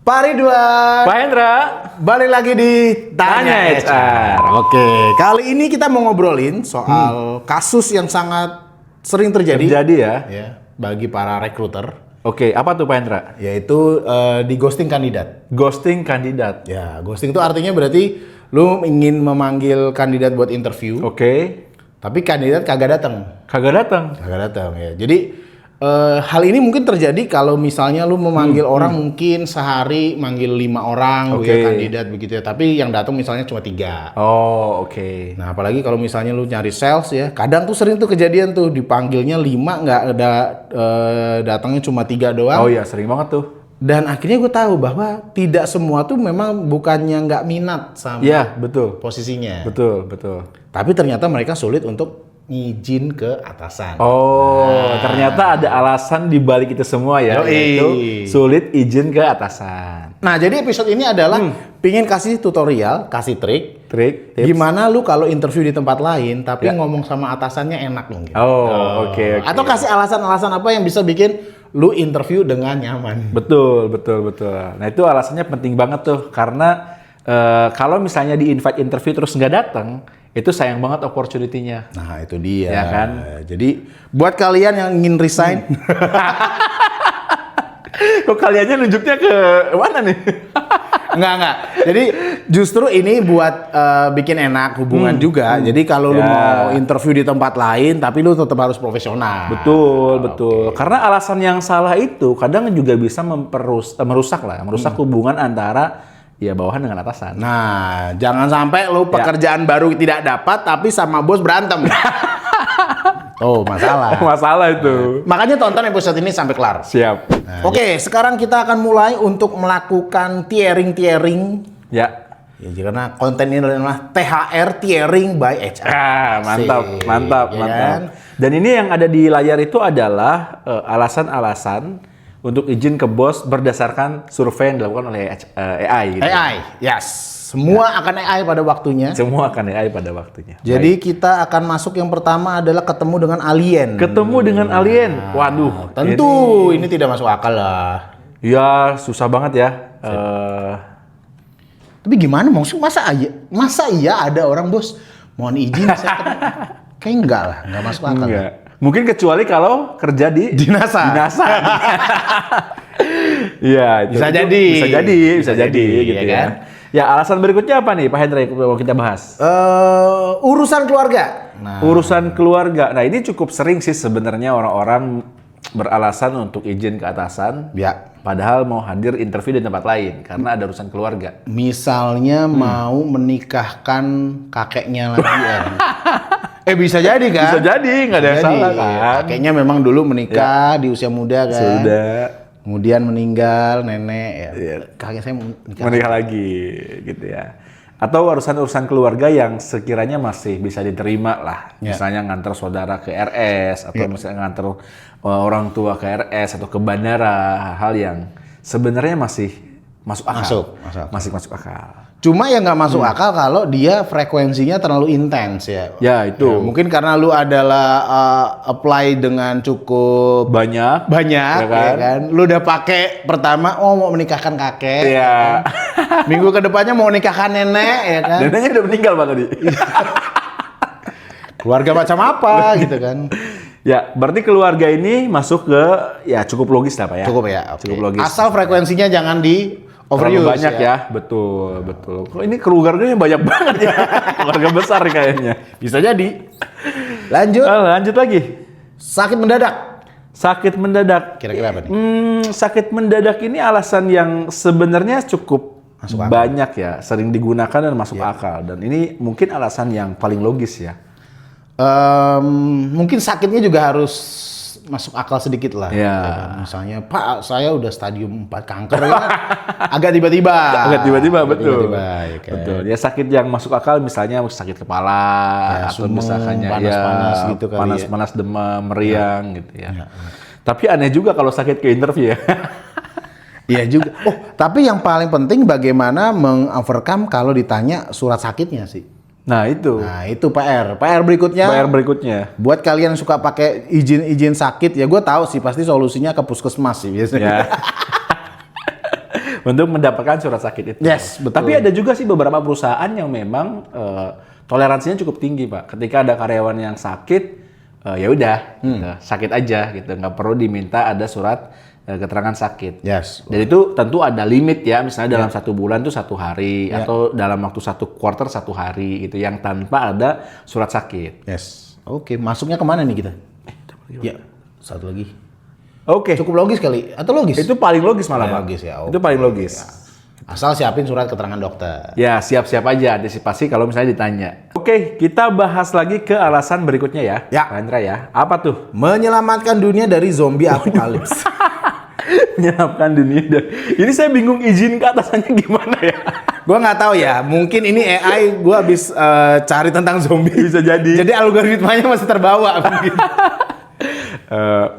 Pak Ridwan, Pak Hendra, balik lagi di Tanya HR. Oke, kali ini kita mau ngobrolin soal kasus yang sangat sering terjadi ya. bagi para rekruter, Oke, apa tuh Pak Hendra? yaitu di ghosting kandidat. Ghosting kandidat. Ya, ghosting itu artinya berarti lu ingin memanggil kandidat buat interview, Oke, tapi kandidat kagak datang. kagak datang. Kagak datang ya. Jadi hal ini mungkin terjadi kalau misalnya lu memanggil orang mungkin sehari manggil 5 orang Oke. ya, kandidat begitu ya. Tapi yang datang misalnya cuma 3. Oh, oke. Nah, apalagi kalau misalnya lu nyari sales ya, kadang tuh sering tuh kejadian tuh dipanggilnya 5 nggak ada datangnya cuma 3 doang. Oh iya, sering banget tuh. Dan akhirnya gue tahu bahwa tidak semua tuh memang bukannya nggak minat sama Iya, betul. posisinya. Betul. Tapi ternyata mereka sulit untuk izin ke atasan. Oh, ternyata ada alasan di balik itu semua ya, Yoi. yaitu sulit izin ke atasan. Nah, jadi episode ini adalah pingin kasih tutorial, kasih trik. Trik, tips. Gimana lu kalau interview di tempat lain, tapi Ya. ngomong sama atasannya enak dong. Gitu. Oh, oke. Atau kasih alasan-alasan apa yang bisa bikin lu interview dengan nyaman. Betul. Nah itu alasannya penting banget tuh, karena kalau misalnya di invite interview terus nggak datang, itu sayang banget opportunity-nya. Nah, itu dia. Ya kan? Jadi, buat kalian yang ingin resign, Kok kaliannya nunjuknya ke mana nih? enggak. Jadi, justru ini buat bikin enak hubungan juga. Jadi, kalau lu Ya. mau interview di tempat lain, tapi lu tetap harus profesional. Betul. Karena alasan yang salah itu kadang juga bisa merusak hubungan antara ya bawahan dengan atasan. Nah, jangan sampai lu pekerjaan baru tidak dapat tapi sama bos berantem. Oh, masalah. Masalah itu. Makanya tonton episode ini sampai kelar. Siap. Oke, sekarang kita akan mulai untuk melakukan tiering. Ya. Ya, karena konten ini adalah THR Tiering by HR. Mantap. Ya kan? Dan ini yang ada di layar itu adalah alasan-alasan untuk izin ke bos berdasarkan survei yang dilakukan oleh AI. Gitu. AI, yes. Semua akan AI pada waktunya. Semua akan AI pada waktunya. Jadi kita akan masuk yang pertama adalah ketemu dengan alien. Ketemu dengan alien. Waduh. Tentu ini tidak masuk akal lah. Ya susah banget ya. Tapi gimana maksudnya masa iya ada orang bos mohon izin saya ketemu. Kayak enggak lah, enggak masuk akal. Enggak. Mungkin kecuali kalau kerja di Dinasa. Iya, Bisa jadi, gitu ya kan? Ya, alasan berikutnya apa nih Pak Hendra yang mau kita bahas? Urusan keluarga. Nah, Urusan keluarga. Nah, ini cukup sering sih sebenarnya orang-orang beralasan untuk izin ke atasan. ya. Padahal mau hadir interview di tempat lain karena ada urusan keluarga. Misalnya mau menikahkan kakeknya lagi ya. Bisa jadi kan? Bisa jadi, nggak ada yang salah kan? Kakeknya memang dulu menikah di usia muda kan. Sudah Kemudian meninggal nenek ya. Iya. Kakek saya mau menikah lagi gitu ya. Atau urusan-urusan keluarga yang sekiranya masih bisa diterima lah. Ya. Misalnya nganter saudara ke RS atau misalnya nganter orang tua ke RS atau ke bandara, hal-hal yang sebenarnya masih masuk akal. Masih masuk akal. Cuma yang nggak masuk akal kalau dia frekuensinya terlalu intens ya. Ya, itu. Ya, mungkin karena lu adalah apply dengan cukup Banyak ya kan? kan. Lu udah pakai pertama mau menikahkan kakek. Iya. Minggu kedepannya mau nikahkan nenek ya kan. Neneknya udah meninggal Pak tadi. Keluarga macam apa gitu kan. Ya, berarti keluarga ini masuk ke ya cukup logis lah Pak ya. Cukup ya. Oke. Cukup logis. Asal frekuensinya jangan di Terlalu overuse banyak ya. Betul. Kok ini keluarganya banyak banget ya. Keluarga besar kayaknya. Bisa jadi. Lanjut. Lanjut lagi. Sakit mendadak. Sakit mendadak. Kira-kira apa nih? Sakit mendadak ini alasan yang sebenarnya cukup Masuk akal. banyak ya, sering digunakan dan masuk akal. Dan ini mungkin alasan yang paling logis ya. Mungkin sakitnya juga harus masuk akal sedikit lah. Ya. kan? Misalnya, Pak, saya udah stadium 4 kanker ya. Agak tiba-tiba. Betul. Tiba-tiba, ya kan? Betul. Ya sakit yang masuk akal misalnya sakit kepala atau sumeng, misalnya panas-panas gitu kali ya. panas-panas demam, meriang gitu ya. Tapi aneh juga kalau sakit ke interview ya. Iya juga. Oh, tapi yang paling penting bagaimana mengovercome kalau ditanya surat sakitnya sih. Nah itu. Nah itu PR. PR berikutnya. PR berikutnya. Buat kalian yang suka pakai izin sakit ya gue tahu sih pasti solusinya ke puskesmas sih biasanya. Ya. untuk mendapatkan surat sakit itu. Yes, betul. Tapi ada juga sih beberapa perusahaan yang memang toleransinya cukup tinggi, Pak. Ketika ada karyawan yang sakit, ya udah, gitu, sakit aja gitu, nggak perlu diminta ada surat keterangan sakit. Yes. Dan itu tentu ada limit ya, misalnya dalam 1 bulan tuh 1 hari atau dalam waktu 1 quarter 1 hari gitu, yang tanpa ada surat sakit. Yes. Oke, masuknya kemana nih kita? Ya, satu lagi. Oke. Cukup logis kali atau logis? Itu paling logis malah, Pak. Logis ya. Itu paling logis. Asal siapin surat keterangan dokter. Ya, siap-siap aja antisipasi kalau misalnya ditanya. Oke, kita bahas lagi ke alasan berikutnya ya. Ya. Pak Hendra ya. Apa tuh? Menyelamatkan dunia dari zombie apokalips. Menyelamatkan dunia dari... Ini saya bingung izin ke atasannya gimana ya. Gua nggak tahu ya. Mungkin ini AI gua habis cari tentang zombie. Bisa jadi. Jadi algoritmanya masih terbawa mungkin.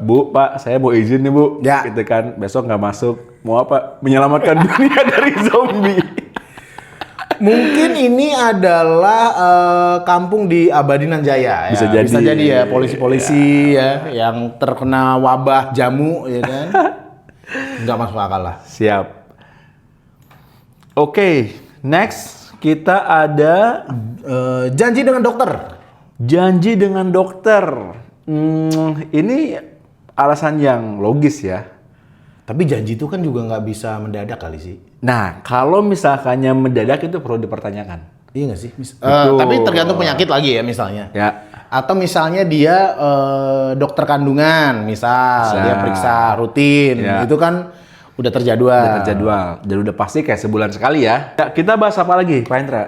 Bu, Pak, saya mau izin nih, Bu. Ya. Gitu kan, besok nggak masuk. Mau apa? Menyelamatkan dunia dari zombie. Mungkin ini adalah kampung di Abadinan Jaya. Bisa ya. jadi. Bisa jadi ya, polisi-polisi ya yang terkena wabah jamu ya kan. Nggak masuk akal lah. Siap. Oke, next kita ada Janji dengan dokter. janji dengan dokter. Ini alasan yang logis ya. Tapi janji itu kan juga nggak bisa mendadak kali sih. Nah, kalau misalkannya mendadak itu perlu dipertanyakan. Iya nggak sih? Betul. Tapi tergantung penyakit lagi ya misalnya. Ya. Atau misalnya dia dokter kandungan, misal Bisa. dia periksa rutin, Ya. itu kan udah terjadwal. Udah terjadwal. Dan udah pasti kayak sebulan sekali ya. Kita bahas apa lagi, Pak Hendra?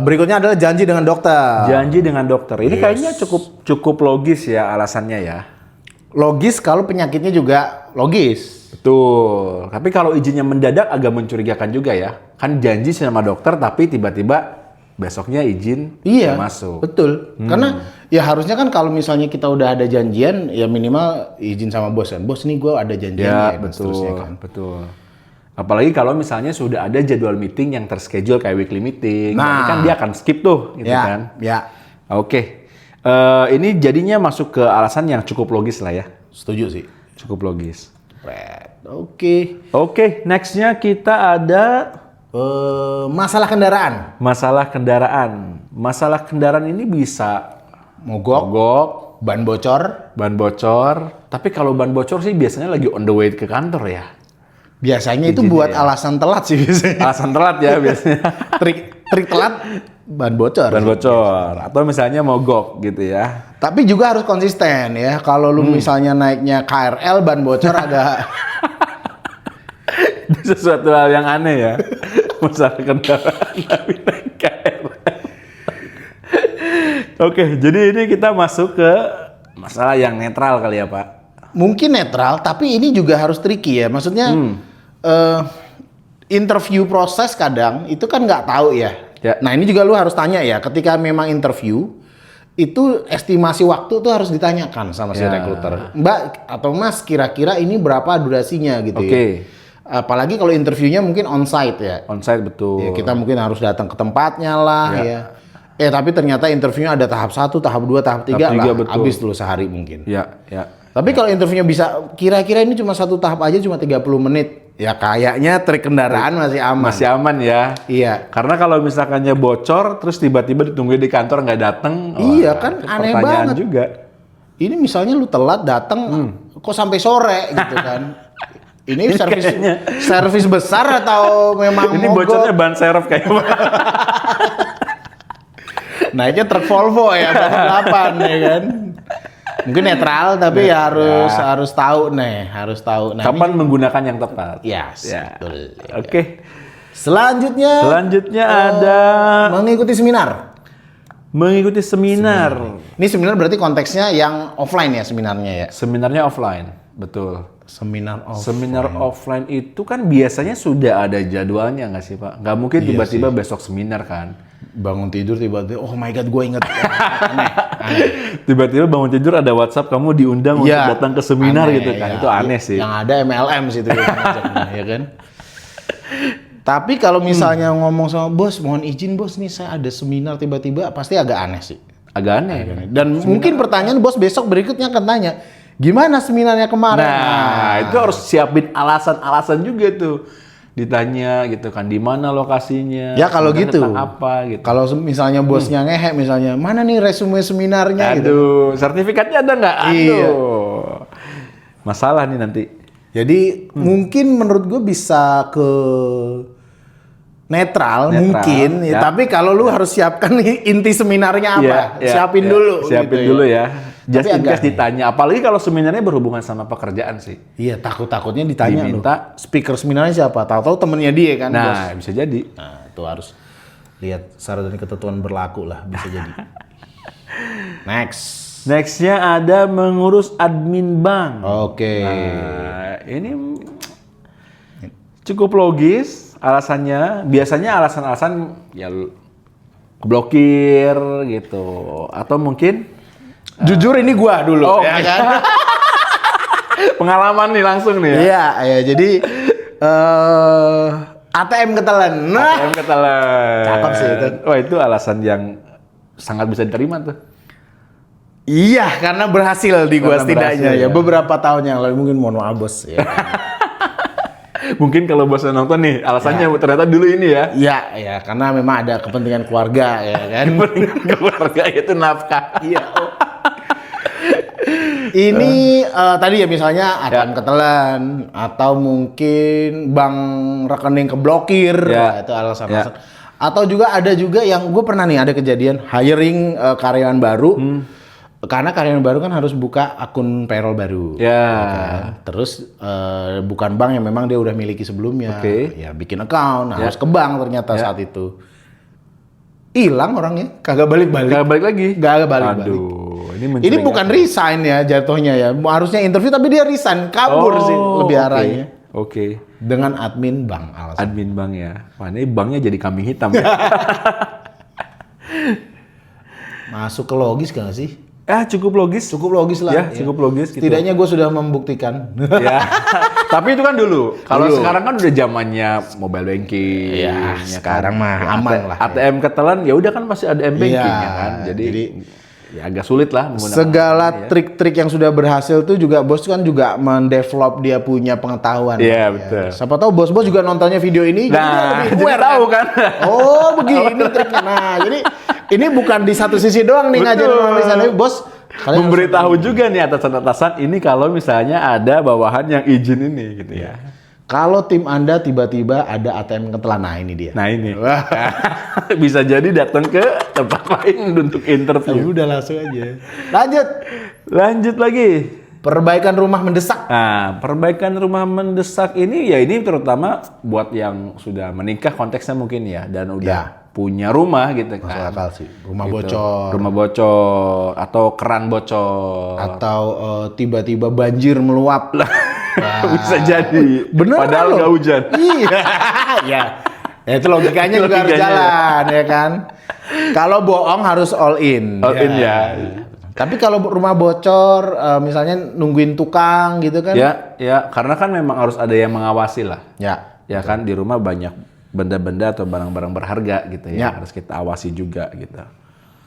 Berikutnya adalah janji dengan dokter. Janji dengan dokter. Ini kayaknya cukup logis ya alasannya ya. Logis kalau penyakitnya juga logis. Betul. Tapi kalau izinnya mendadak agak mencurigakan juga ya. Kan janji sama dokter tapi tiba-tiba besoknya izin Iya, nggak masuk. betul. Karena ya harusnya kan kalau misalnya kita udah ada janjian, ya minimal izin sama bos kan. Bos nih gue ada janjian Ya, ya, dan betul. seterusnya kan. Betul. Apalagi kalau misalnya sudah ada jadwal meeting yang terschedule kayak weekly meeting. Nah. Berarti kan dia akan skip tuh gitu Ya, kan. ya. Oke. Ini jadinya masuk ke alasan yang cukup logis lah ya. Setuju sih. Cukup logis. Oke. Oke, nextnya kita ada Masalah kendaraan. masalah kendaraan. Masalah kendaraan ini bisa mogok, Ban bocor. ban bocor. Tapi kalau ban bocor sih biasanya lagi on the way ke kantor ya. Biasanya itu buat alasan telat sih biasanya. Alasan telat ya biasanya. trik telat ban bocor. Ban bocor. Atau misalnya mogok gitu ya. Tapi juga harus konsisten ya. Kalau lu misalnya naiknya KRL ban bocor agak Itu sesuatu hal yang aneh ya. Masalah kendaraan tapi naik KRL. Oke, jadi ini kita masuk ke masalah yang netral kali ya, Pak. mungkin netral, tapi ini juga harus tricky ya. Maksudnya interview proses kadang itu kan nggak tahu ya. Ya. Nah ini juga lu harus tanya ya. Ketika memang interview itu estimasi waktu tuh harus ditanyakan sama si Ya. rekruter. Mbak atau Mas kira-kira ini berapa durasinya gitu Oke. ya. Apalagi kalau interviewnya mungkin onsite ya. Onsite betul. Ya, kita mungkin harus datang ke tempatnya lah Ya. ya. Tapi ternyata interviewnya ada tahap 1, tahap 2, tahap 3 Tahap tiga, lah. betul. Habis dulu sehari mungkin. Ya, ya. Tapi kalau interviewnya bisa kira-kira ini cuma 1 tahap aja cuma 30 menit. Ya kayaknya trik kendaraan masih aman. Masih aman ya. Iya. Karena kalau misalkannya bocor terus tiba-tiba ditungguin di kantor nggak datang. Iya kan, aneh pertanyaan banget. juga. Ini misalnya lu telat datang kok sampai sore gitu kan. Ini servis besar atau memang Ini mogok? bocornya ban serep kayaknya. Naiknya truk Volvo ya, ban 8 ya kan. Mungkin netral tapi ya harus tahu nih, harus tahu. Nah, Kapan menggunakan yang tepat? Yes, Ya. betul. Oke. Selanjutnya ada mengikuti seminar. mengikuti seminar. Ini seminar berarti konteksnya yang offline ya seminarnya ya. Seminarnya offline, betul. Seminar offline. Seminar offline itu kan biasanya sudah ada jadwalnya nggak sih Pak? Nggak mungkin tiba-tiba besok seminar kan? Bangun tidur tiba-tiba, oh my god, gue inget. Aneh. Tiba-tiba bangun tidur ada WhatsApp kamu diundang untuk Ya, datang ke seminar aneh, gitu kan? ya. Itu aneh sih. Yang ada MLM sih itu ya kan. Tapi kalau misalnya ngomong sama bos, mohon izin bos nih saya ada seminar tiba-tiba, pasti agak aneh sih. Agak aneh. Dan mungkin pertanyaan bos besok berikutnya akan tanya, gimana seminarnya kemarin? Nah, itu harus siapin alasan-alasan juga tuh. ditanya gitu kan di mana lokasinya. Ya kalau sebenarnya gitu. tentang apa gitu. Kalau misalnya bosnya ngehe, misalnya mana nih resume seminarnya gitu. Aduh, sertifikatnya ada nggak? Aduh. Iya. Masalah nih nanti. Jadi mungkin menurut gue bisa ke netral mungkin, ya. tapi kalau lu harus siapkan nih inti seminarnya apa, siapin dulu. Siapin gitu dulu ya. Just Tapi in case agak- ditanya, apalagi kalau seminarnya berhubungan sama pekerjaan sih. Iya, takutnya ditanya Diminta. lu. Speaker seminarnya siapa? Tahu-tahu temennya dia kan, bos. Nah, bisa jadi. Nah, itu harus lihat syarat dan ketentuan berlaku lah, bisa jadi. Nextnya ada mengurus admin bank. Oke. Nah, ini cukup logis alasannya. Biasanya alasan-alasan ya keblokir gitu, atau mungkin Jujur ini gua dulu, Oh, ya oke. kan? pengalaman nih langsung nih ya. Iya, ya. Jadi ATM ketelan. Nah, ATM ketelan. Cakep sih itu. Wah, itu alasan yang sangat bisa diterima tuh. iya, karena berhasil di gua Karena setidaknya berhasil, ya. ya. Beberapa tahun yang lalu mungkin mohon maaf bos ya. Mungkin kalau bosnya nonton nih, alasannya ternyata dulu ini ya. Iya, ya, karena memang ada kepentingan keluarga ya kan. Keluarga itu nafkah. Iya. Ini tadi ya misalnya ATM ketelan atau mungkin bank rekening keblokir, Ya. nah, itu alasan-alasan. Atau juga ada juga yang gue pernah nih ada kejadian hiring karyawan baru. Karena karyawan baru kan harus buka akun payroll baru. Ya. kan? Terus bukan bank yang memang dia udah miliki sebelumnya. Oke. Ya bikin account, harus ke bank ternyata saat itu. Hilang orangnya, kagak balik-balik. Gak balik lagi. Gak balik-balik. Aduh, ini Ini mencurigakan. bukan resign ya jatuhnya ya. Harusnya interview tapi dia resign, kabur sih lebih oke. arahnya. Oke. Dengan admin bank alasan. Admin bank ya. Wah, ini banknya jadi kambing hitam ya. Masuk ke logis gak sih? Cukup logis. Cukup logis lah. Ya, cukup logis gitu. Setidaknya gue sudah membuktikan. Ya. Tapi itu kan dulu. Kalau Dulu. sekarang kan udah zamannya mobile banking. Ya, ya sekarang kan? mah Ya, aman lah. ATM ketelan ya udah kan masih ada banking Iya, ya kan. Jadi, jadi ya agak sulit lah menggunakan. Segala ya. trik-trik yang sudah berhasil tuh juga bos kan juga mendevelop dia punya pengetahuan. Iya, Ya. betul. Siapa tahu bos-bos juga nontonnya video ini jadi dia Nah, lebih jadi aware, tahu kan. Oh, begini triknya. Nah, jadi ini bukan di satu sisi doang nih ngajarin Betul. orang sana, bos. kalian Memberitahu juga nih atasan-atasan ini kalau misalnya ada bawahan yang izin ini gitu ya. Kalau tim Anda tiba-tiba ada ATM ketelan, nah ini dia. Nah ini. Bisa jadi datang ke tempat lain untuk interview. Udah langsung aja. Lanjut lagi. Perbaikan rumah mendesak. Nah, perbaikan rumah mendesak ini ya ini terutama buat yang sudah menikah konteksnya mungkin ya dan udah punya rumah gitu kan. Masuk akal sih. Rumah Gitu. bocor. Rumah bocor atau keran bocor. Atau tiba-tiba banjir meluap. Bisa jadi. Bener Padahal loh. nggak hujan. Iya. Ya. Ya itu logikanya juga harus Logikanya, jalan ya kan. Kalau bohong harus all in. All in ya. Tapi kalau rumah bocor misalnya nungguin tukang gitu kan. Ya, karena kan memang harus ada yang mengawasi lah. Ya. Ya kan di rumah banyak benda-benda atau barang-barang berharga gitu ya. Ya. Harus kita awasi juga gitu.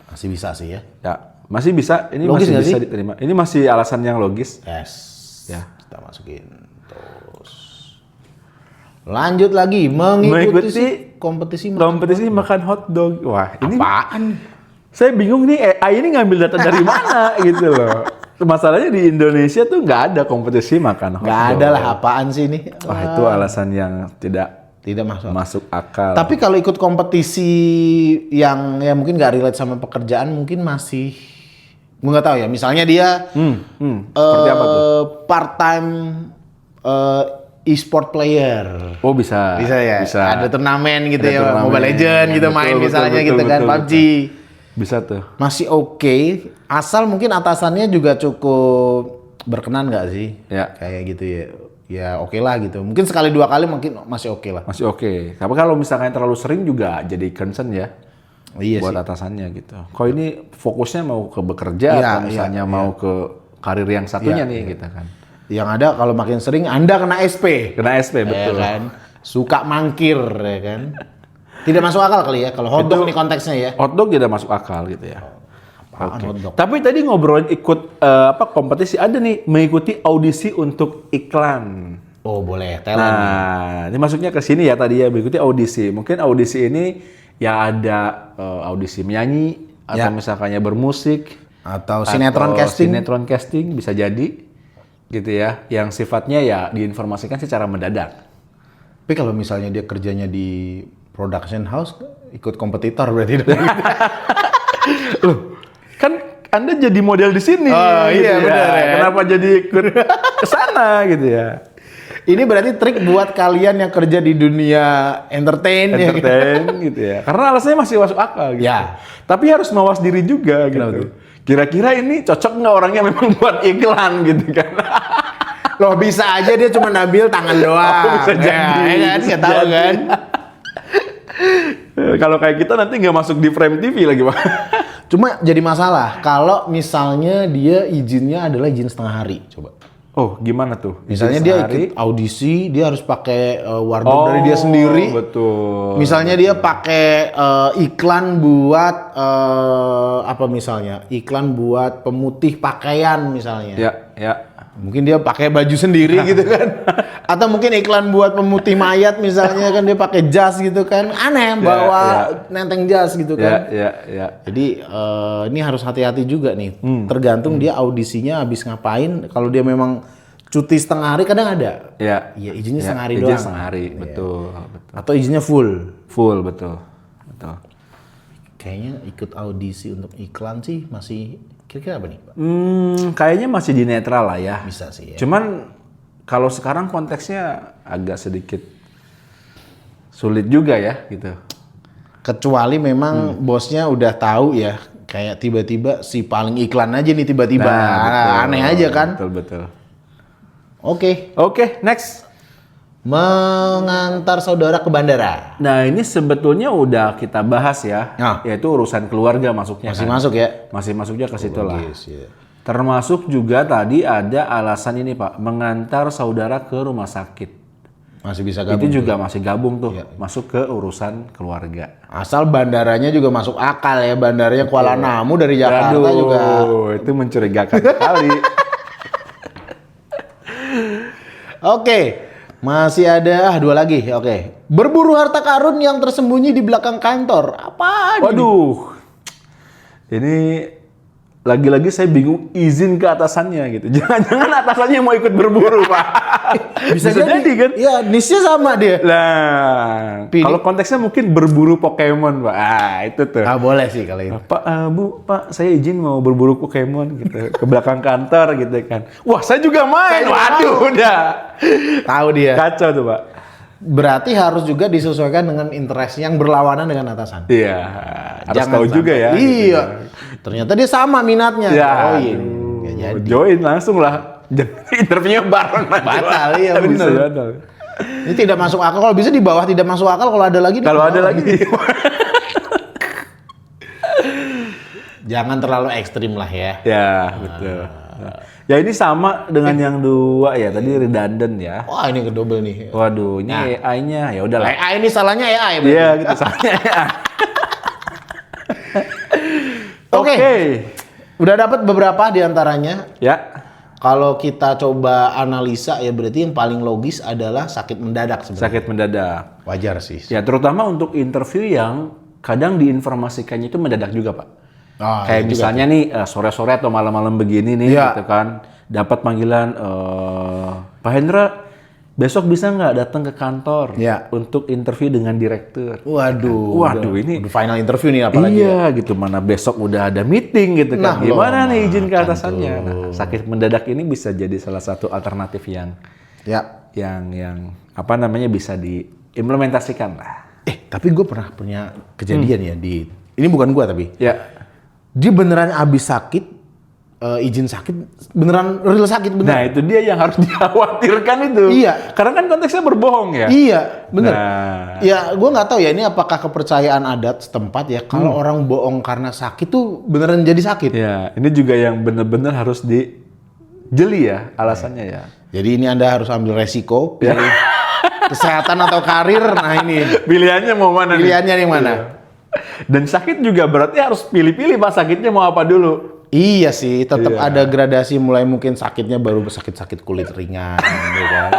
Masih bisa sih ya. Ya, masih bisa. Ini Logis masih nggak bisa sih? diterima. Ini masih alasan yang logis. Yes. Ya. Kita masukin. Terus. Lanjut lagi mengikuti kompetisi makan. Kompetisi makan hotdog. Wah, ini Apaan? saya bingung nih AI ini ngambil data dari mana gitu loh. Masalahnya di Indonesia tuh nggak ada kompetisi makan hotdog. Nggak ada lah, apaan sih ini? Wah, itu alasan yang tidak Tidak masuk akal. Tapi kalau ikut kompetisi yang ya mungkin nggak relate sama pekerjaan, mungkin masih, gue nggak tahu ya. Misalnya dia seperti apa tuh? part-time e-sport player. Oh bisa. Bisa ya. Bisa. Ada turnamen gitu Ada ya, turnamen. Mobile Legends gitu Betul, main betul, misalnya betul, gitu kan, betul, PUBG. Bisa tuh. Masih oke, asal mungkin atasannya juga cukup berkenan nggak sih? Ya. Kayak gitu ya. Ya oke lah gitu. Mungkin sekali dua kali mungkin masih oke lah. Masih oke. Tapi kalau misalnya terlalu sering juga jadi concern ya. Iya buat sih. atasannya gitu. Kok ini fokusnya mau ke bekerja Iya, atau misalnya iya, mau ke karir yang satunya Iya, nih iya. gitu kan. Yang ada kalau makin sering Anda kena SP. Kena SP betul. Ya kan? Suka mangkir ya kan. Tidak masuk akal kali ya kalau hotdog nih konteksnya ya. Hotdog tidak masuk akal gitu ya. Apaan hotdog? Tapi tadi ngobrolin ikut kompetisi ada nih mengikuti audisi untuk iklan. Oh boleh, talent. Nah, ini masuknya ke sini ya tadi ya, berikutnya audisi. Mungkin audisi ini ya ada audisi menyanyi, atau misalkannya bermusik, Atau sinetron atau casting. sinetron casting bisa jadi, gitu ya. Yang sifatnya ya diinformasikan secara mendadak. Tapi kalau misalnya dia kerjanya di production house, ikut kompetitor berarti dong. Loh, kan Anda jadi model di sini. Oh, gitu iya, benar ya. Kenapa jadi ikut ke sana gitu ya? Ini berarti trik buat kalian yang kerja di dunia entertain ya. Entertain gitu ya. Karena alasannya masih masuk akal gitu. Ya. Tapi harus mawas diri juga gitu. Kira-kira ini cocok nggak orangnya memang buat iklan gitu kan? Loh bisa aja dia cuma nabil tangan doang. Bisa jadi. Ya kan, Bisa nggak tahu jadi. kan. Kalau kayak kita nanti nggak masuk di frame TV lagi Pak. Cuma jadi masalah kalau misalnya dia izinnya adalah izin setengah hari, coba. Oh, gimana tuh? Misalnya Izin dia sehari? ikut audisi, dia harus pakai wardrobe dari dia sendiri. Betul. Misalnya dia pakai iklan buat apa misalnya? Iklan buat pemutih pakaian misalnya. Ya, ya. Mungkin dia pakai baju sendiri gitu kan. Atau mungkin iklan buat pemutih mayat misalnya kan dia pakai jas gitu kan. Aneh bawa nenteng jas gitu kan. Ya. Jadi ini harus hati-hati juga nih. Tergantung dia audisinya habis ngapain. Kalau dia memang cuti setengah hari kadang ada. Ya. Iya, izinnya setengah hari Izin doang. setengah hari, betul. Atau izinnya full. Full, betul. Kayaknya ikut audisi untuk iklan sih masih kira-kira apa nih, Pak? Kayaknya masih di netral lah ya. Bisa sih ya. Cuman kalau sekarang konteksnya agak sedikit sulit juga ya gitu. Kecuali memang bosnya udah tahu ya, kayak tiba-tiba si paling iklan aja nih tiba-tiba. betul. Aneh aja kan? Betul. Oke. Next. Mengantar saudara ke bandara. Nah, ini sebetulnya udah kita bahas ya, Ah. yaitu urusan keluarga masuknya Masih kan. masuk ya? Masih masuknya ke situ lah. Logis, ya. Termasuk juga tadi ada alasan ini Pak, mengantar saudara ke rumah sakit. Masih bisa gabung. Itu juga masih gabung tuh, Iya. masuk ke urusan keluarga. Asal bandaranya juga masuk akal ya. Bandaranya Kuala Namu dari Jakarta juga. Itu mencurigakan sekali. Oke. Masih ada dua lagi. Oke. Berburu harta karun yang tersembunyi di belakang kantor. Apa? Waduh, ini lagi-lagi saya bingung izin ke atasannya gitu. Jangan-jangan atasannya mau ikut berburu Pak. Bisa jadi kan? Iya, niche-nya sama dia. Nah, Pilih. kalau konteksnya mungkin berburu Pokemon Pak. Itu tuh. Ah, boleh sih kalau itu. Pak, Pak, saya izin mau berburu Pokemon gitu ke belakang kantor gitu kan. Wah, saya juga main. Waduh, udah. Tahu dia. Kacau tuh Pak. Berarti harus juga disesuaikan dengan interest yang berlawanan dengan atasan. Iya, harus Jangan tahu juga sampai- ya. Iya. gitu. Ternyata dia sama minatnya. Ya, Oh iya. Nggak jadi. join langsung lah. Interviewnya bareng nanti. Batal, iya, Bisa bener. batal. Ini tidak masuk akal. Kalau bisa di bawah tidak masuk akal. Kalau ada lagi. di Kalau bawah. ada lagi. Jangan terlalu ekstrim lah ya. Ya, betul. Ya ini sama dengan yang dua ya, tadi redundant ya. Wah ini kedobel nih. Waduh, ini AI-nya ya udahlah. AI ini salahnya AI. berarti. Iya, gitu salahnya ya. Oke. Oke. Udah dapat beberapa di antaranya. Ya. Kalau kita coba analisa ya berarti yang paling logis adalah sakit mendadak sebenarnya. Sakit mendadak. Wajar sih. Ya, terutama untuk interview yang kadang diinformasikannya itu mendadak juga, Pak. Ah, Kayak iya juga. misalnya nih sore-sore atau malam-malam begini nih Iya. gitu kan. Dapat panggilan Pak Hendra besok bisa nggak datang ke kantor Iya. untuk interview dengan direktur. Waduh, ini udah final interview nih apalagi. iya gitu, mana besok udah ada meeting gitu kan. Nah, Gimana loh, nih izin ke makan atasannya? tuh. Nah, sakit mendadak ini bisa jadi salah satu alternatif yang Ya. apa namanya bisa diimplementasikan lah. Tapi gue pernah punya kejadian ya di. Ini bukan gue tapi. Ya. Dia beneran abis sakit, izin sakit, beneran real sakit bener. Nah, itu dia yang harus dikhawatirkan itu. Iya. Karena kan konteksnya berbohong ya. Iya, bener. Nah. Ya, gue nggak tahu ya ini apakah kepercayaan adat setempat ya. Kalau orang bohong karena sakit tuh beneran jadi sakit. Ya, ini juga yang benar-benar harus dijeli ya alasannya ya. Jadi ini Anda harus ambil resiko, pilih kesehatan atau karir. Nah ini Pilihannya mau mana nih? pilihannya nih mana? Dan sakit juga berarti harus pilih-pilih Pak sakitnya mau apa dulu. Iya sih, tetap Iya. ada gradasi mulai mungkin sakitnya baru sakit-sakit kulit ringan, gitu kan.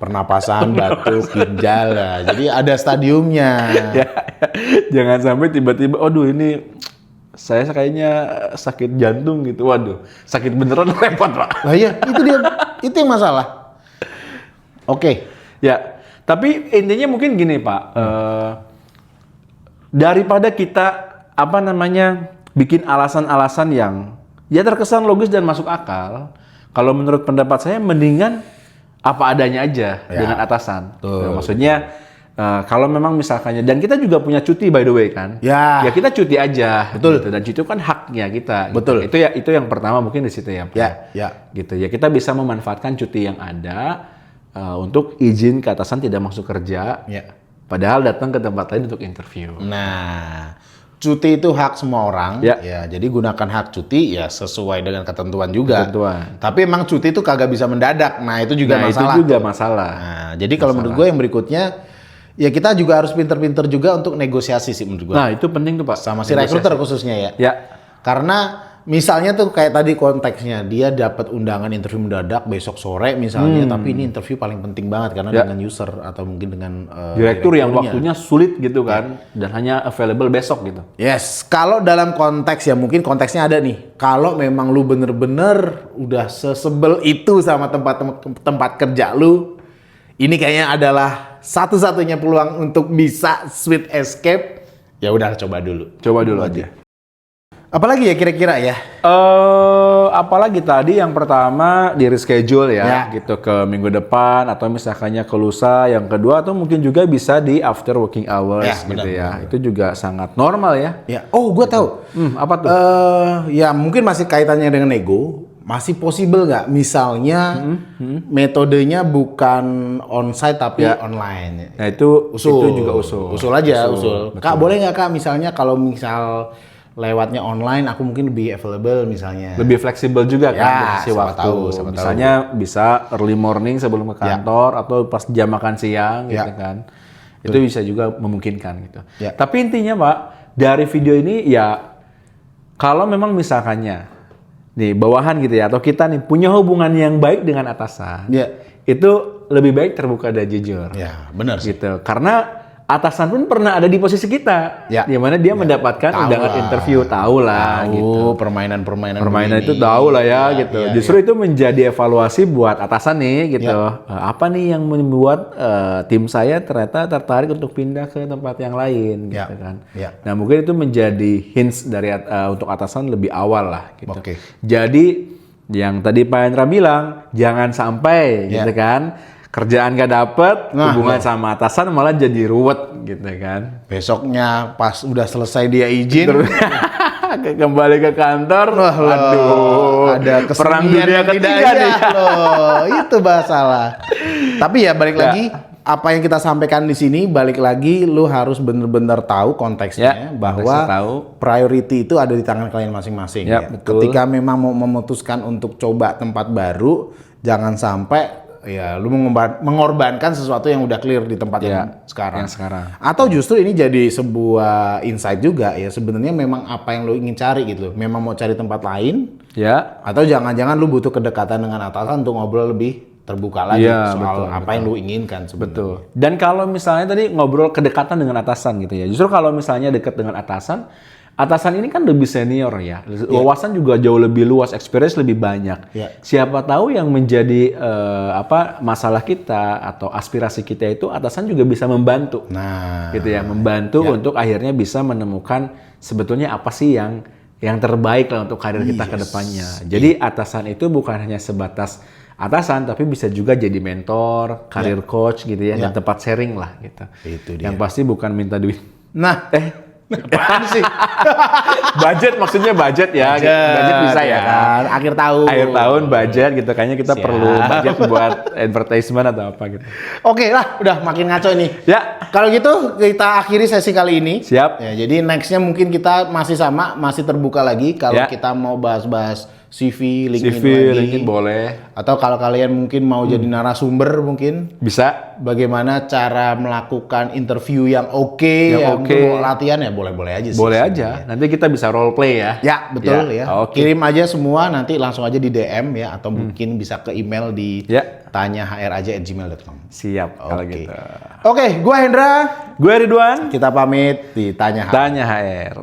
pernapasan, batuk, ginjal ya. Jadi ada stadiumnya. Ya, jangan sampai tiba-tiba, aduh ini saya kayaknya sakit jantung gitu. Waduh, sakit beneran repot, Pak. Nah iya, itu dia. Itu yang masalah. Oke. Ya, tapi intinya mungkin gini, Pak. Daripada kita bikin alasan-alasan yang ya terkesan logis dan masuk akal, kalau menurut pendapat saya mendingan apa adanya aja dengan atasan. Gitu. Maksudnya kalau memang misalkannya, dan kita juga punya cuti by the way kan, ya kita cuti aja. Betul. Gitu. Dan cuti kan haknya kita. Betul. Gitu. Itu yang pertama mungkin di situ ya, Pak. Ya. Gitu ya, kita bisa memanfaatkan cuti yang ada untuk izin ke atasan tidak masuk kerja. Ya. Padahal datang ke tempat lain untuk interview. Nah, cuti itu hak semua orang. Ya. Jadi gunakan hak cuti ya sesuai dengan ketentuan juga. Ketentuan. Tapi emang cuti itu kagak bisa mendadak. Nah, itu juga masalah. Itu juga masalah. Nah, jadi kalau menurut gue yang berikutnya, ya kita juga harus pinter-pinter juga untuk negosiasi sih menurut gue. Nah, itu penting tuh, Pak. Sama si rekruter khususnya ya. Ya. Karena misalnya tuh kayak tadi konteksnya, dia dapat undangan interview mendadak besok sore misalnya, tapi ini interview paling penting banget karena dengan user atau mungkin dengan direktur yang waktunya sulit gitu kan, dan hanya available besok gitu. Yes, kalau dalam konteks ya mungkin konteksnya ada nih. Kalau memang lu bener-bener udah sesebel itu sama tempat kerja lu, ini kayaknya adalah satu-satunya peluang untuk bisa sweet escape. Ya udah coba dulu. Coba dulu aja. Apalagi ya kira-kira ya? Apalagi tadi yang pertama di reschedule ya, gitu ke minggu depan atau misalkannya ke lusa. Yang kedua atau mungkin juga bisa di after working hours gitu ya. Itu juga sangat normal ya. Ya. Oh, gue tahu. Apa tuh? Ya mungkin masih kaitannya dengan nego. Masih possible nggak? Misalnya metodenya bukan onsite tapi online. Nah itu juga usul. Usul aja, usul. Kak boleh nggak Kak misalnya kalau lewatnya online aku mungkin lebih available misalnya. Lebih fleksibel juga kan dari waktu. Misalnya bisa early morning sebelum ke kantor atau pas jam makan siang gitu kan. Itu bisa juga memungkinkan gitu. Tapi intinya Pak, dari video ini ya kalau memang misalkannya nih bawahan gitu ya atau kita nih punya hubungan yang baik dengan atasan. Itu lebih baik terbuka dan jujur. Ya, benar sih. Gitu. Karena atasan pun pernah ada di posisi kita, di mana dia mendapatkan undangan interview, tahu gitu. Permainan itu tahu lah ya, gitu. Justru itu menjadi evaluasi buat atasan nih, gitu. Apa nih yang membuat tim saya ternyata tertarik untuk pindah ke tempat yang lain, gitu kan. Nah mungkin itu menjadi hints dari untuk atasan lebih awal lah, gitu. Jadi yang tadi Pak Hendra bilang, jangan sampai, gitu kan. Kerjaan gak dapet, hubungan sama atasan malah jadi ruwet gitu kan. Besoknya pas udah selesai dia izin, kembali ke kantor, aduh, ada perang dunia ketiga nih. Itu masalah. Tapi ya balik lagi, apa yang kita sampaikan di sini, balik lagi lu harus bener-bener tahu konteksnya bahwa priority itu ada di tangan kalian masing-masing. Ketika memang mau memutuskan untuk coba tempat baru, jangan sampai ya lu mengorbankan sesuatu yang udah clear di tempat yang sekarang. Atau justru ini jadi sebuah insight juga ya, sebenarnya memang apa yang lu ingin cari gitu. Memang mau cari tempat lain atau jangan-jangan lu butuh kedekatan dengan atasan untuk ngobrol lebih terbuka lagi soal apa yang lu inginkan sebenarnya. Dan kalau misalnya tadi ngobrol kedekatan dengan atasan gitu ya. Justru kalau misalnya dekat dengan atasan ini kan lebih senior ya, wawasan juga jauh lebih luas, experience lebih banyak. Siapa tahu yang menjadi masalah kita atau aspirasi kita itu atasan juga bisa membantu, gitu ya, membantu untuk akhirnya bisa menemukan sebetulnya apa sih yang terbaik lah untuk karir kita ke depannya. Jadi atasan itu bukan hanya sebatas atasan, tapi bisa juga jadi mentor, karir coach gitu ya, dan tempat sharing lah gitu. Itu dia. Yang pasti bukan minta duit. Apaan sih? Budget maksudnya budget ya. Budget bisa ya kan. Akhir tahun budget gitu. Kayaknya kita perlu budget buat advertisement atau apa gitu. Oke lah, udah makin ngaco ini. Kalau gitu kita akhiri sesi kali ini. Siap. Ya, jadi nextnya mungkin kita masih terbuka lagi kalau kita mau bahas-bahas CV, LinkedIn boleh. Atau kalau kalian mungkin mau jadi narasumber mungkin bisa. Bagaimana cara melakukan interview yang oke. Mau latihan ya boleh-boleh aja sih. Boleh aja. Nanti kita bisa role play ya. Ya, betul ya. Kirim aja semua, nanti langsung aja di DM ya, atau mungkin bisa ke email di tanyahr@gmail.com. Siap kalau gitu. Oke, gua Hendra. Gue Ridwan. Kita pamit di Tanya HR. Tanya HR.